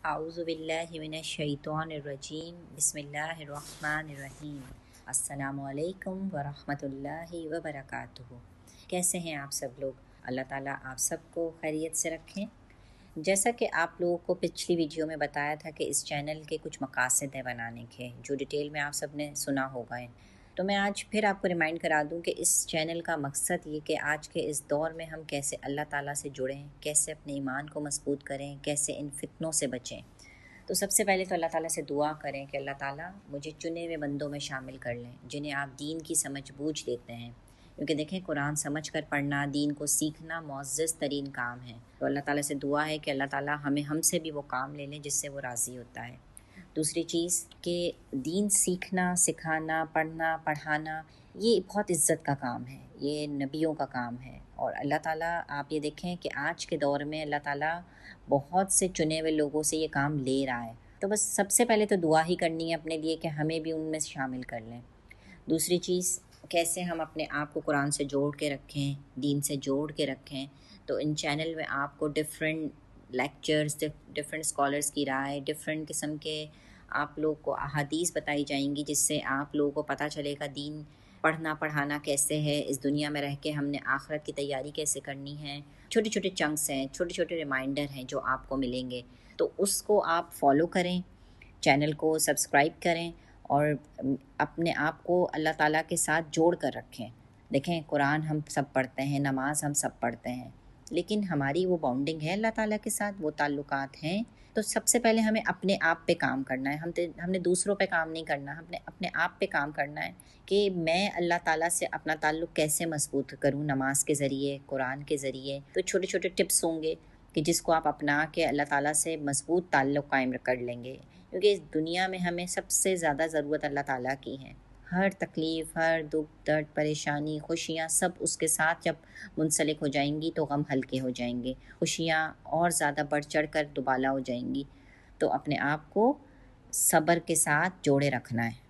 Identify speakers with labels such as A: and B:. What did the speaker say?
A: اعوذ باللہ من الشیطان الرجیم بسم اللہ الرحمن الرحیم السلام علیکم ورحمۃ اللہ وبرکاتہ۔ کیسے ہیں آپ سب لوگ؟ اللہ تعالیٰ آپ سب کو خیریت سے رکھیں۔ جیسا کہ آپ لوگوں کو پچھلی ویڈیو میں بتایا تھا کہ اس چینل کے کچھ مقاصد ہیں بنانے کے، جو ڈیٹیل میں آپ سب نے سنا ہوگا، تو میں آج پھر آپ کو ریمائنڈ کرا دوں کہ اس چینل کا مقصد یہ کہ آج کے اس دور میں ہم کیسے اللہ تعالیٰ سے جڑیں، کیسے اپنے ایمان کو مضبوط کریں، کیسے ان فتنوں سے بچیں۔ تو سب سے پہلے تو اللہ تعالیٰ سے دعا کریں کہ اللہ تعالیٰ مجھے چنے ہوئے بندوں میں شامل کر لیں جنہیں آپ دین کی سمجھ بوجھ دیتے ہیں، کیونکہ دیکھیں قرآن سمجھ کر پڑھنا، دین کو سیکھنا معزز ترین کام ہے۔ تو اللہ تعالیٰ سے دعا ہے کہ اللہ تعالیٰ ہم سے بھی وہ کام لے لیں جس سے وہ راضی ہوتا ہے۔ دوسری چیز کہ دین سیکھنا، سکھانا، پڑھنا، پڑھانا یہ بہت عزت کا کام ہے، یہ نبیوں کا کام ہے، اور اللہ تعالیٰ آپ یہ دیکھیں کہ آج کے دور میں اللہ تعالیٰ بہت سے چنے ہوئے لوگوں سے یہ کام لے رہا ہے۔ تو بس سب سے پہلے تو دعا ہی کرنی ہے اپنے لیے کہ ہمیں بھی ان میں شامل کر لیں۔ دوسری چیز کیسے ہم اپنے آپ کو قرآن سے جوڑ کے رکھیں، دین سے جوڑ کے رکھیں۔ تو ان چینل میں آپ کو ڈفرینٹ لیکچرز، ڈفرینٹ اسکالرس کی رائے، ڈفرینٹ قسم کے آپ لوگ کو احادیث بتائی جائیں گی، جس سے آپ لوگوں کو پتہ چلے گا دین پڑھنا پڑھانا کیسے ہے، اس دنیا میں رہ کے ہم نے آخرت کی تیاری کیسے کرنی ہے۔ چھوٹے چھوٹے چنکس ہیں، چھوٹے چھوٹے ریمائنڈر ہیں جو آپ کو ملیں گے، تو اس کو آپ فالو کریں، چینل کو سبسکرائب کریں اور اپنے آپ کو اللہ تعالیٰ کے ساتھ جوڑ کر رکھیں۔ دیکھیں قرآن ہم سب پڑھتے ہیں، نماز ہم سب پڑھتے ہیں، لیکن ہماری وہ باؤنڈنگ ہے اللہ تعالیٰ کے ساتھ، وہ تعلقات ہیں۔ تو سب سے پہلے ہمیں اپنے آپ پہ کام کرنا ہے، ہم نے دوسروں پہ کام نہیں کرنا، ہم نے اپنے آپ پہ کام کرنا ہے کہ میں اللہ تعالیٰ سے اپنا تعلق کیسے مضبوط کروں، نماز کے ذریعے، قرآن کے ذریعے۔ تو چھوٹے چھوٹے ٹپس ہوں گے کہ جس کو آپ اپنا کے اللہ تعالیٰ سے مضبوط تعلق قائم کر لیں گے، کیونکہ اس دنیا میں ہمیں سب سے زیادہ ضرورت اللہ تعالیٰ کی ہے۔ ہر تکلیف، ہر دکھ درد، پریشانی، خوشیاں سب اس کے ساتھ جب منسلک ہو جائیں گی تو غم ہلکے ہو جائیں گے، خوشیاں اور زیادہ بڑھ چڑھ کر دوبالا ہو جائیں گی۔ تو اپنے آپ کو صبر کے ساتھ جوڑے رکھنا ہے۔